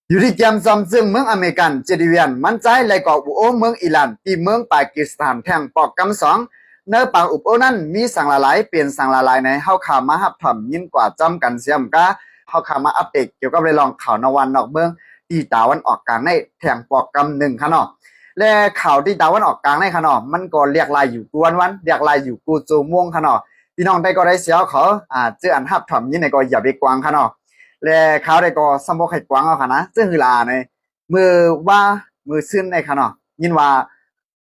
อยู่ที่แกมซอมซึ่งเมืองอเมริกันเจดีเวียนมันใจเลยก่ออุโอเมืองอิหร่านที่เมืองปากีสถานแท่งปอกกำสองเนื้อปางอุโอนั้นมีสังละลายเปลี่ยนสังละลายในเฮาขามาหับถ่อมยิ่งกว่าจำกันเสียมกะเฮาขามาอัปเดตเกี่ยวกับเรื่องข่าวนวันนอกเมืองที่ตาวันออกกลางในแท่งปอกกำหนึ่งค่ะเนาะและข่าวที่ตาวันออกกลางในค่ะเนาะมันก็เรียกลายอยู่กวนวันเรียกลายอยู่กูจูม่วงค่ะเนาะพี่น้องได้ก็ได้เสียวเขาเจออันหับถ่อมยิ่งในก็อย่าไปกวางค่ะเนาะและเขาได้ก็สมบูรณ์ให้กวางเอาค่ะนะซึ่งคือลาในมือว่ามือซึ่นในค่ะเนาะยินว่า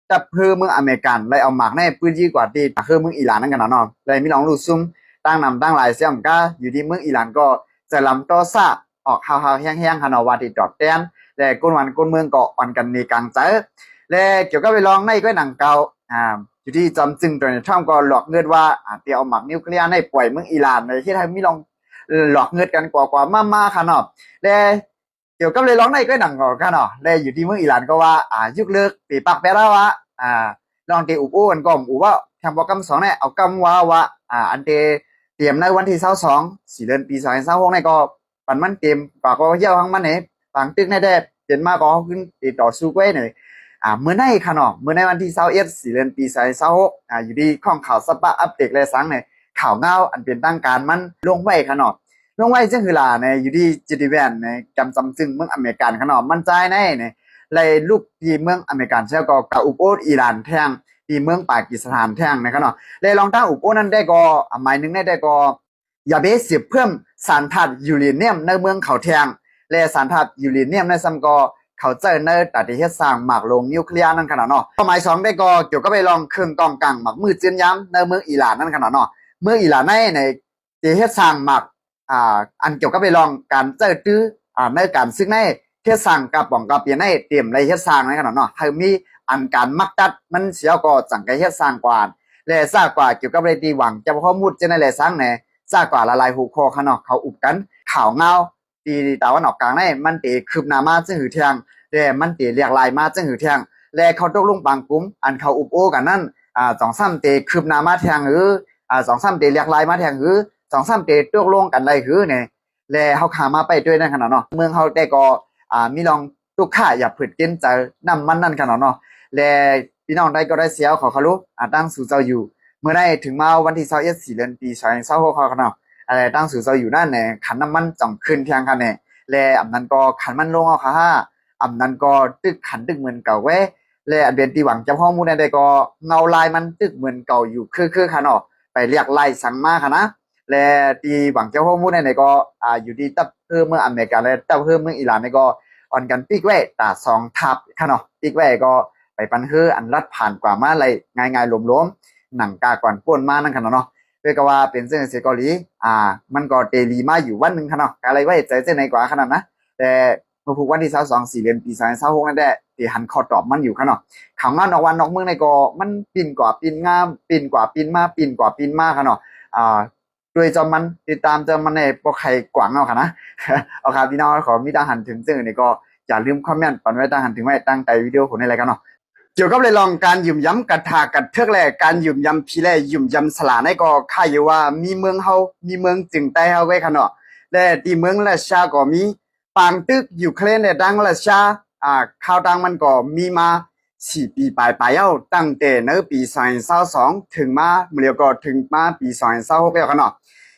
จับเพื่อเมืองอเมริกันเลยเอาหมากในปืนยี่กว่าดีเพื่อเมืองอิหร่านนั่นกันเนาะเลยมีลองรูซุ่มตั้งนำตั้งหลายเสียมก็อยู่ที่เมืองอิหร่านก็จะลำต่อซะออกฮาวๆแห้งๆค่ะเนาะว่าที่ดอดแดนและก้นวันก้นเมืองก็อ่อนกันในกลางใจและเกี่ยวกับไปลองในก็หนังเก่าอยู่ที่จำจึงตัวในช่องก็หลอกเงินว่าเดี๋ยวเอาหมากนิวเคลียร์ในปล่อยเมืองอิหร่านในที่ไทยมีลองหลอกเงินกันกว่ามาค่ะเนาะและเกี่ยวกับเลยร้องในก็หนังก่อนค่ะเนาะและอยู่ที่เมืองอิหร่านก็ว่ายุคเลิกปีปักไปแล้ววะลองเตอุบอ้วนก็อุบว่าทำโปรแกรมสองเนี่ยเอากำว่าอันเตรียมในวันที่22 4 เดือนปี2026ในก็ปันมันเตรียมปากก็เยี่ยวทั้งมันเนี่ยฝังตึกในแดดเปลี่ยนมาก็ขึ้นติดต่อสู้ไว้หน่อยเมื่อในค่ะเนาะเมื่อในวันที่21 4 เดือนปี2026อยู่ดีข้องข่าวสปาอัปเดตเลยสังเนี่ยข่าวเงาอันเป็นตั้งการมันลงไว้ค่ะเนาะลงไว้จึงคือล่ะในอยู่ที่จิติแวนในจำจึงเมืองอเมริกันค่ะเนาะมันใจในเนี่ยเลยลูกที่เมืองอเมริกันเช่ก็กับอุปโภคอิหร่านแท่งที่เมืองปากีสถานแท่งนะครับเนาะเลยลองตั้งอุปโภคนั้นได้ก็หมายนึงได้ก็อย่าไปเสียเพิ่มสารธาตุยูเรเนียมในเมืองเขาแท่งและสารธาตุยูเรเนียมในซ้ำก็เขาเจอในตัดที่เฮ็ดสร้างหมากโรงนิวเคลียร์นั่นขนาดเนาะหมายสองได้ก็เกี่ยวกับไปลองเครื่องกองกลางหมากมือเจียนย้ำในเมืองอิหร่านนั่นขนาดเนาะเมืองอิหร่านในที่เฮ็ดสร้างหมากอันเกี่ยวกับไปลองการเจอตื้อในการซึ่งในเฮ็ดสร้างกับป่องกับเปียนในเตรียมในเฮ็ดสร้างนั่นขนาดเนาะให้มีอันการมักจัดมันเสียก็จังไกเฮ็ดสร้างกว่าและซากว่าเกี่ยวกับเรื่องที่หวังจะข้อมูลจะในแลสร้างแน่ซากว่าละลายหูคอขนาดเขาอุบกันข่าวเงาที่ตะวันออกกลางในมันเตคืบหน้ามาจึงหือเทียงและมันเตเรียกลายมาจึงหือเทียงและเขาตกลงบางกลุ่มอันเขาอุบโอกันนั่น2-3เตคืบหน้ามาเทียงหรือ2-3เตเรียกลายมาเทียงหรือ2-3เตตกลงกันได้คือเนี่ยและเฮาขามาไปด้วยนั่นขนาดเนาะเมืองเฮาได้ก็มีลองทุกข่าอย่าผืดกินใจน้ำมันนั่นขนาดเนาะและพี่น้องได้ก็ได้เสียขอเขารู้ตั้งสู่เจ้าอยู่เมื่อได้ถึงมาวันที่21 4 เดือนปี2026เขาเนาะอะไรตั้งสู่เจ้าอยู่นั่นเนี่ยขันน้ำมันจ่องขึ้นเพียงกันเนี่ยและอำนั้นก็ขันมันลงเอาค่ะอำนั้นก็ตึกขันตึกเหมือนเก่าเว้และอันเป็นที่หวังจำข้อมูลได้ก็เงาลายมันตึกเหมือนเก่าอยู่คือค่ะเนาะไปเรียกไล่สั่งมาค่ะนะและที่หวังเจ้าข้อมูลในก็อยู่ที่ตับเมืองอเมริกาและตับเมืองอิหร่านในก็อ่อนกันปีกไว้ตา2 ทับค่ะเนาะปีกไว้ก็ไปปันคืออันรัดผ่านกว่ามาอะไรง่ายๆหลวมๆหนังกาก่อนป่นมานั่นค่ะเนาะเพื่อก็ว่าเป็นเส้นเกาหลีมันก็เตลีมาอยู่วันนึงค่ะเนาะอะไรไว้ใจเส้นไหนกว่าขนาดนะแต่เมื่อพูดวันที่22 4 เดือนปี2026นั่นแหละที่หันข้อตอบมันอยู่ค่ะเนาะข่าวงานนอกวันนอกเมืองในก็มันปิ่นกว่าปิ่นงามปิ่นกว่าปิ่นมาปิ่นกว่าปิ่นมาค่ะเนาะโดยจอมันติดตามจอมันในพวกใครกว่างเอาค่ะนะเอาครับพี่น้องขอมีทางหันถึงซึ่งนี่ก็อย่าลืมคอมเมนต์ปันไว้ตั้งหันถึงไว้ตั้งใจวิดีโอของในรายการเนาะเกี่ยวกับเลยลองการยุ่มย้ำกัดทากัดเทือกแลการยุ่มย้ำพีแลยุ่มย้ำสลาในก็ค่าอยู่ว่ามีเมืองเฮามีเมืองจึงใต้เฮาไว้ค่ะเนาะและที่เมืองราชาก็มีปางตึกยูเครนและดังราชาข่าวดังมันก็มีมา4 ปีปลายเอาตั้งแต่ในปี2022ถึงมาเมื่อก็ถึงมาปี2026แล้วค่ะเนาะ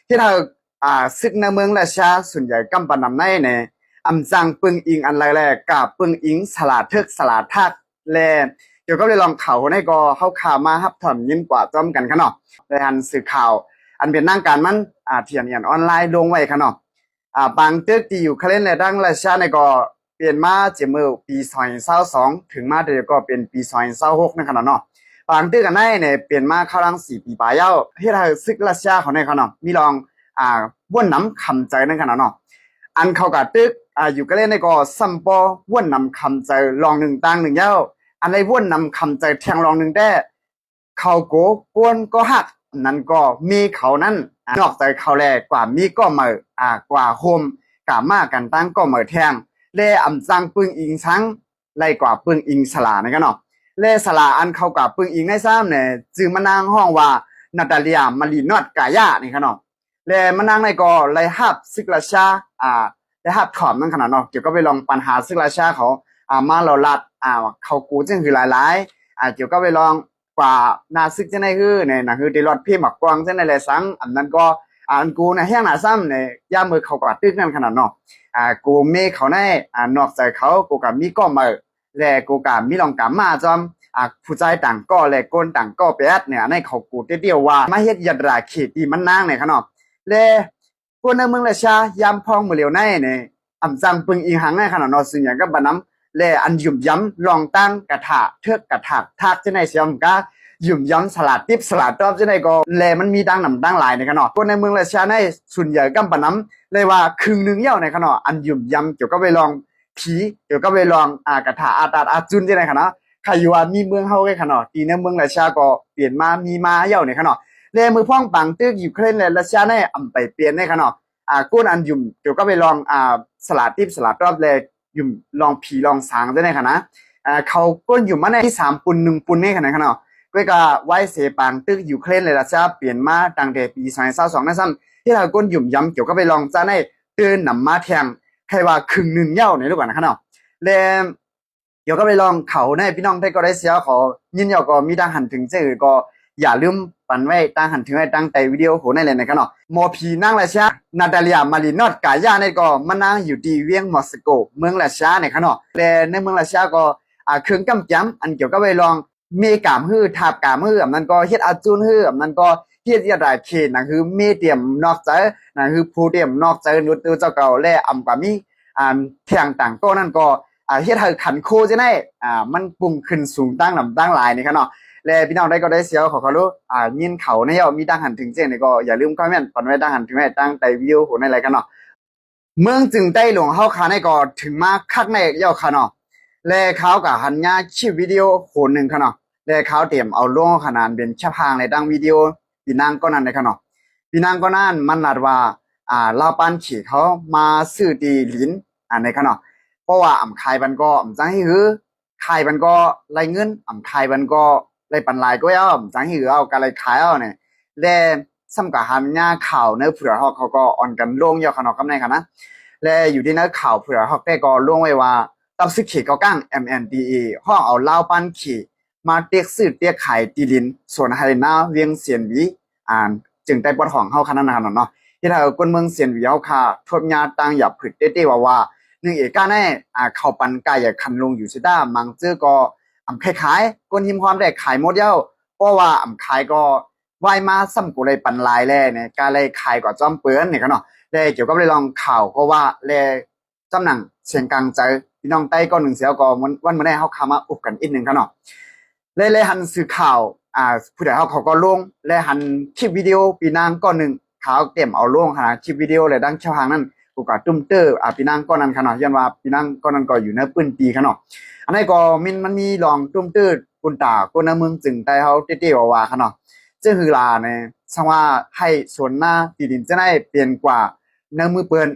ที่ถ้าซึกในเมืองราชาส่วนใหญ่กำปนำในเนี่ยอำจังปึงอิงอันไรแลกับปึงอิงสลาดเทือกสลาดทักแลเกี่ยวกับเรื่องข่าวในก็เข้าข่าวมาฮับถอนยินกว่าจ้อมกันค่ะเนาะในอันสื่อข่าวอันเป็นนั่งการมันเทียนออนไลน์ลงไว้ค่ะเนาะบางตึกที่อยู่เคลนและดังราชาในก็เปลี่ยนมาจากเมื่อปี2022ถึงมาเดี๋ยวก็เป็นปี2026นั่นค่ะเนาะบางตึกกันได้เนี่ยเปลี่ยนมาเข้ารัง4 ปีปลายเอาที่ถ้าซึกราชาของในค่ะเนาะมีลองว่นน้ำคำใจนั่นค่ะเนาะอันเขากับตึกอยู่ก็เล่นในก็ซัมปอว่นน้ำคำใจลองหนึ่งตังหนึ่งเย้าอันในว่นนำคำใจแทงลองหนึ่งได้เขาโกกวนก็หักนั่นก็มีเขานั้นนอกใจเขาแลกว่ามีก็เหมอกว่าโฮมกามากันตั้งก็เหมอแทงเล่อำจังปึงอิงช้างไล่กว่าปึงอิงสลาในกันเนาะเล่สลาอันเขากับปึงอิงในซ้ำเนี่ยจือมานางห้องว่านาตาเลียมารีนอดกายาในกันเนาะเล่มานางในก็ไล่ฮับซึกราชา ได้หับถอมนั่นขนาดเนาะเกี่ยวก็ไปลองปัญหาซึ่งราชาเขามาเราลัดเขากูจึงคือหลายๆเกี่ยวก็ไปลองกว่านาซึกจะได้คือเนี่ยนะคือได้รอดพี่หมักกวางจะได้แลสังอันนั้นก็อันกูในแห้งหนาซ้ำในย่ามือเขากว่าตึกนั่นขนาดเนาะกูมีเขาในนอกใจเขากูกับมีก็มาแลกูกับมีลองกับมาจอมผู้ใจต่างก็แลก้นต่างก็แปดเนี่ยในเขากูเดียวว่ามาเฮ็ดยัดราขีดีมันนางเนี่ยขนาดแลกูในเมืองราชายามพองมือเหลียวในเนี่ยอำจังปึงอีหังในขนาดนอซึ่งอย่างก็บะน้ำแลอันหยุ่มย้ำลองตั้งกระถาเทือกกระถากทากจะในเสียมกาหยุ่มย้ำสลัดติ๊บสลัดรอบจะได้ก็แลมันมีดังหนำดังหลายในขนาดคนในเมืองราชาในส่วนใหญ่ก็บะน้ำเลยว่าครึ่งนึงเย่าในขนาดอันหยุ่มย้ำเกี่ยวกับไปลองผีเกี่ยวกับไปลองกระถาอาตาอาจุนจะในขนาดใครอยู่ว่ามีเมืองเฮาไว้ขนาดตีในเมืองราชาก็เปลี่ยนมามีมาเย่าในขนาดเลยมือพ่องปังตึกอยู่เคลื่อนเลยราชาในอำไปเปลี่ยนในขนาดก้นอันหยุ่มเกี่ยวกับไปลองสลัดติ๊บสลัดรอบเลยหยุ่มลองผีลองสางจะในขนาดเขาก้นอยู่มาในที่3 ปุ่น1 ปุ่นในขนาดขนาดก็ไว้เสปังตึกอยู่เคลื่อนเลยราชาเปลี่ยนมาตั้งแต่ปี2022นั่นซ้ำที่เราก้นหยุ่มย้ำเกี่ยวกับไปลองจะในเตือนนำมาแทงใครว่าครึ่งนึงเย่าในลูกกันนะขนาดเลยเดี๋ยวก็ไปลองเขาในพี่น้องได้ก็ได้เสียขอยินยอก็มีดังหันถึงเจอก็อย่าลืมปันไว้ตั้งหันถึงไว้ตั้งแต่วิดีโอโหในเลยนะครับเนาะมอพีนั่งราชานาตาเลียมารินอตกายาในก็มานั่งอยู่ที่เวียงมอสโกเมืองราชาเนี่ยครับเนาะและในเมืองราชาก็เครื่องกำจำอันเกี่ยวกับไปลองเมกามฮื้อทาบกามฮื้อมันก็เฮ็ดอาจุนฮื้อมันก็เฮ็ดยาดาเขตนะคือเมเตียมนอกใจนะคือผู้เตียมนอกใจนุดเจ้าเก่าและอำกว่ามีเที่ยงต่างก็นั่นก็เฮ็ดให้ขันโคจะได้มันปุ่งขึ้นสูงตั้งลำตั้งหลายนี่ครับเนาะและพี่น้องได้ก็ได้เสียขอเขารู้ยินเขาในเยามีดังหันถึงเจนี่ก็อย่าลืมคอมเมนต์ปันไว้ดังหันถึงไว้ตั้งแต่วิวโหในอะไรกันเนาะเมืองจึงได้หลวงเฮาคาในก็ถึงมาคักในเยาค่ะเนาะและเขากับหันญาคลิปวิดีโอโหนึงค่ะเนาะและเขาเตรียมเอาลงขนาดเป็นแค่พางในดังวิดีโอพี่นางก็นั่นในค่ะเนาะพี่นางก็นั่นมันนัดว่าลาวปันขี่เขามาซื้อดีลิ้นในค่ะเนาะเพราะว่าอำคายบันก็อำจังให้หือคายบันก็ไรเงินอำคายบันก็ไรปันลายก็เอาจังให้หือเอาการไรขายเอาเนี่ยและซ้ำกับหันญาข่าวเนื้อเผื่อเขาก็อ่อนกันลงยาวขนาดกำในค่ะนะและอยู่ที่เนื้อข่าวเผื่อเขาได้ก็ลงไว้ว่าตับซึกขี่ก็ก้าง MNDA ห้องเอาลาวปันขี่มาเตียกซื้อเตียกขายตีลินส่วนไฮนาเวียงเสียนวีจึงได้ปลดของเฮาขนาดนั้นเนาะที่ถ้าคนเมืองเสียนวีเฮาค่ะทวดญาตังอย่าผึดเต้ๆว่านึงเอกาแน่เข้าปันกายอย่าคันลงอยู่ซิด้ามังเจอก็คล้ายๆคนหิมความได้ขายหมดเย้าเพราะว่าขายก็ไหวมาซ้ำกูเลยปันลายแลเนี่ยกาเลยขายกว่าจอมเปื้อนเนี่ยเนาะได้เกี่ยวกับเลยลองข่าวก็ว่าแลจำหนังเสียงกลางใจพี่น้องใต้ก็1เสียก็วันมื้อนี้เฮาเข้ามาอุบกันอีกนึงค่ะเนาะเลยหันสื่อข่าวผู้ใดเขาก็ลงและหันคลิปวิดีโอปีนางก็1เขาเตรียมเอาลงขนาดคลิปวิดีโอเลยดังช่องทางนั้นกูก็ตุ้มเตอร์ปีนางก็นั้นค่ะเนาะย้อนว่าปีนางก็นั้นก็อยู่ในปืนปีค่ะเนาะอันนี้ก็มันมีลองตุ้มเตอร์ปุนตาคนในเมืองจึงใต้เฮาเต้ๆว่าค่ะเนาะซึ่งคือลาเนี่ยสังว่าให้ส่วนหน้าตีดินจะได้เปลี่ยนกว่าในมือเปิ้น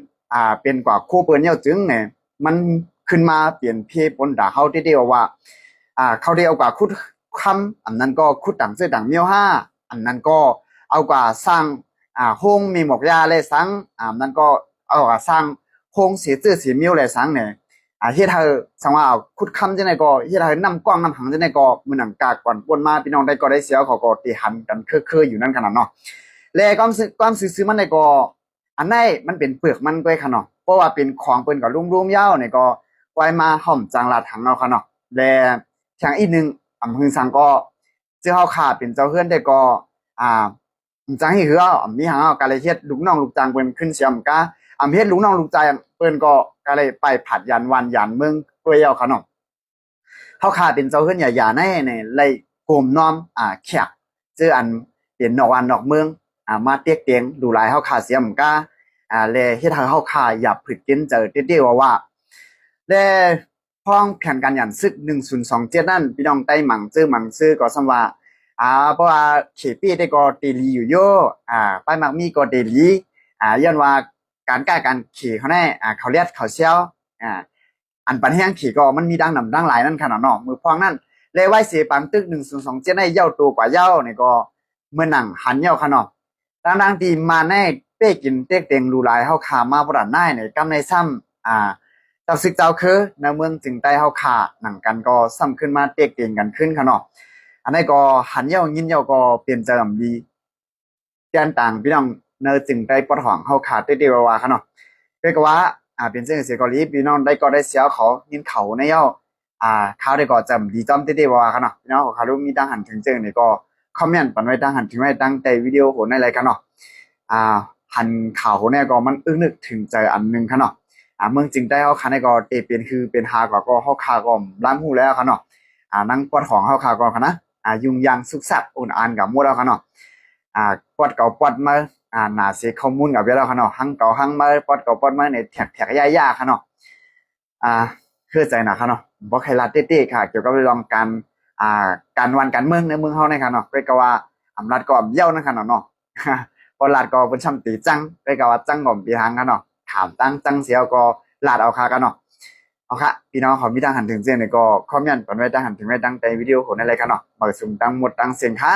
เป็นกว่าโคเปิ้นเหี่ยวจึงเนี่ยมันขึ้นมาเปลี่ยนเพปนตาเฮาเต้ๆว่าเขาได้เอากว่าคุดคำอันนั้นก็คุดต่างเสื้อต่างเมียวห้าอันนั้นก็เอากว่าสร้างห้องมีหมอกยาเลยสังนั้นก็เอากว่าสร้างห้องเสียชื่อเสียเมียวเลยสังเนี่ยเฮ็ดให้สังว่าคุดคำจังได๋ก็เฮ็ดให้นำกว้างนำหังจังได๋ก็มื้อนั้นกากก่อนป่นมาพี่น้องได้ก็ได้เสียเขาก็ติหันกันคืออยู่นั่นขนาดเนาะและความซื่อมันได้ก็อันไหนมันเป็นเปลือกมันด้วยค่ะเนาะเพราะว่าเป็นของเปิ้นก็รุ่มๆยาวเนี่ยก็ไว้มาห่อมจังลาดถังเนาะค่ะเนาะและอย่างอีกนึงพึงสังก็เจ้าเฮาขาเป็นเจ้าเฮือนได้ก็จังให้เฮือมีหางก็เลยเฮ็ดลูกน้องลูกจางเปิ้นขึ้นเสียมกะเฮ็ดลูกน้องลูกจางเปิ้นก็เลยไปผัดยันวันยันเมืองตัวยาวค่ะเนาะเฮาขาเป็นเจ้าเฮือนใหญ่ๆในเลยโกมน้อมแขกเจออันเป็นนอกอันนอกเมืองมาเตียกเตียงดูหลายเฮาขาเสียมกะแลเฮ็ดให้เฮาขาอย่าผึดกินเจอเต้ๆว่าแลพ้องแผนการหยันซึก1027นั่นพี่น้องใต้หมังซื้อก็ซ้ำว่าเพราะว่าเขปี้ได้ก็เตลีอยู่โยป้ายมักมีก็เตลีย้อนว่าการก้าการขี่เขาแน่เขาเลียดเขาเซียวอันปันแห้งขี่ก็มันมีดังนำดังหลายนั่นขนาดเนาะมือพ้องนั่นเลยไว้เสปังตึก1027ได้เย้าตัวกว่าเย้านี่ก็เมื่อหนังหันเย้าค่ะเนาะดังๆที่มาแน่เป้กินเต็กเต็งรูหลายเฮาขามาบ่ดันได้ในกำในซ้ เจ้าซึกเจ้าคือในเมืองจึงใต้เฮาขาหนังกันก็ซ้ำขึ้นมาเตกเตียงกันขึ้นค่ะเนาะอันนี้ก็หันเย้ายินเย้าก็เปลี่ยนใจดี เตียนต่างพี่น้องเนอจึงได้ปลดห้องเฮาขาดได้เดียวว่าค่ะเนาะเรียกว่าเป็นเรื่องเสียเกาหลีพี่น้องได้ก็ได้เสียเขายินเขาในเย้าเขาได้ก็จำดีจอมได้เดียวว่าค่ะเนาะพี่น้องเขารู้มีตั้งหันถึงเจิงนี่ก็คอมเมนต์ปันไว้ตั้งหันถึงไว้ตั้งแต่วิดีโอโหในรายการเนาะหันข่าวเนี่ยก็มันอึ้งนึกถึงใจอันนึงค่ะเนาะเมืองจึงได้เฮาขาได้ก็เตเป็นคือเป็นฮากว่าก็เฮาขาก็ล้างหูแล้วค่ะเนาะนั่งปวดของเฮาขาก็ค่ะนะยุ่งยางสุกสับอุ่นอ่านกับหมดแล้วค่ะเนาะปอดเก่าปอดมาหนาเสียข้อมูลกับเวลาค่ะเนาะหังเก่าหังมาปอดเก่าปอดมาในแท็กย่าๆค่ะเนาะอ่าคือใจหนักค่ะเนาะบ่ใครลาเต้ๆค่ะเกี่ยวกับเรื่องการการวันการเมืองในเมืองเฮาในค่ะเนาะก็ว่าอำนาจก็เยี่ยวนะคะเนาะพอลาดก็เป็นช่ำตีจังก็ว่าจังก็ปีทางค่ะเนาะถามตั้งจังเสียวก็ลาดเอาค่ะกันเนาะเอาค่ะพี่น้องขอมีตั้งหันถึงเสียงนี่ก็คอมเมนต์ปันไว้ตั้งหันถึงไว้ตั้งแต่วิดีโอของในรายการเนาะบ่สุ่มตั้งหมดตั้งเสียงค่ะ